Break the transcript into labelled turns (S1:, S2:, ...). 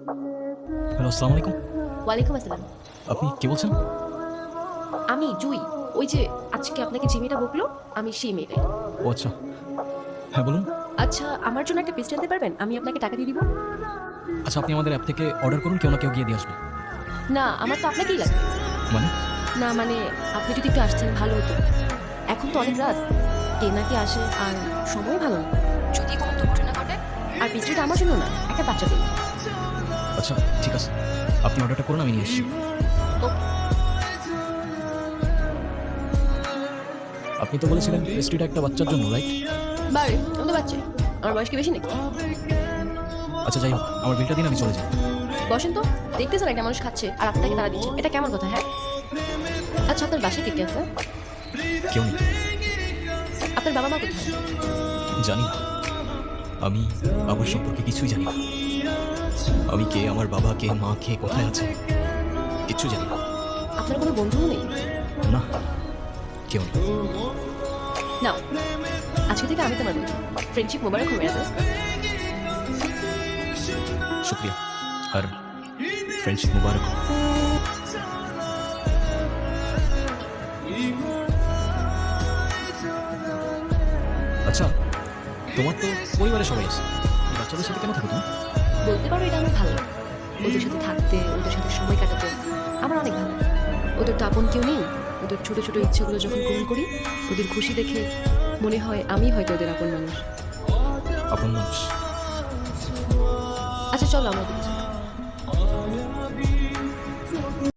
S1: Hello, আসসালামু আলাইকুম।
S2: ওয়ালাইকুম আসসালাম।
S1: আপনি কে বলছেন?
S2: আমি জুই। ওই যে আজকে আপনাকে যে মেয়েটা বকলো, আমি সেই মেয়েটাই।
S1: ও আচ্ছা। হ্যাঁ, বলুন।
S2: আচ্ছা, আমার জন্য একটা পিস আনতে পারবেন? আমি আপনাকে টাকা দিয়ে দিব।
S1: আচ্ছা, আপনি আমাদের অ্যাপ থেকে অর্ডার করুন, কেউ না কেউ গিয়ে দিয়ে আসবে।
S2: না, আমার তো আপনাকেই লাগবে।
S1: মানে?
S2: না মানে, আপনি যদি একটু আসতেন ভালো হতো। এখন তো অনেক রাত। কে না কে আসে আর সময় ভালো না। যদি কোনো দুর্ঘটনা ঘটে আর পিসটা আমার জন্য না, একটা বাচ্চা দিন।
S1: আচ্ছা, ঠিক আছে। আপনি অর্ডারটা করুন, আমি নিয়ে আসছি।
S2: ওকে।
S1: আপনি তো বলেছিলেন পেস্ট্রিটা একটা বাচ্চার জন্য, রাইট?
S2: বারে, আমি তো বাচ্চাই। আমার বয়স কি বেশি নাকি?
S1: আচ্ছা, যাই হোক, আমার বিলটা দিন, আমি চলে যাই।
S2: বসেন তো। দেখতেছেন একটা মানুষ খাচ্ছে আর আপনাকে তারা দিচ্ছে। এটা কেমন কথা, হ্যাঁ? আচ্ছা, আপনার বাসায় কে কে আছে?
S1: কেউ নেই।
S2: আপনার বাবা মা কোথায়?
S1: জানি না। আমি বাবার সম্পর্কে কিছুই জানি না। আমি কে, আমার বাবা কে, মা কে, কোথায় আছে, কিচ্ছু জানি না।
S2: আপনার কোনো বন্ধুও নেই?
S1: না, কেউ নেই।
S2: নাও, আজকে থেকে আমি তোমার বন্ধু। ফ্রেন্ডশিপ মোবারক হয়ে যাবে।
S1: শুক্রিয়া। আর ফ্রেন্ডশিপ মুবারক হোক। আচ্ছা, তোমার তো পরিবারে সবাই আছে, এই বাচ্চাদের সাথে কেন থাকো তুমি?
S2: বলতে পারো এটা আমার ভালো লাগে। ওদের সাথে থাকতে, ওদের সাথে সময় কাটাতে আমার অনেক ভালো লাগে। ওদের তো আপন কেউ নেই। ওদের ছোট ছোট ইচ্ছেগুলো যখন পূরণ করি, ওদের খুশি দেখে মনে হয় আমি হয়তো ওদের আপন মানুষ।
S1: আপন মানুষ।
S2: আচ্ছা চলো, আমরা ওদিকে যাই।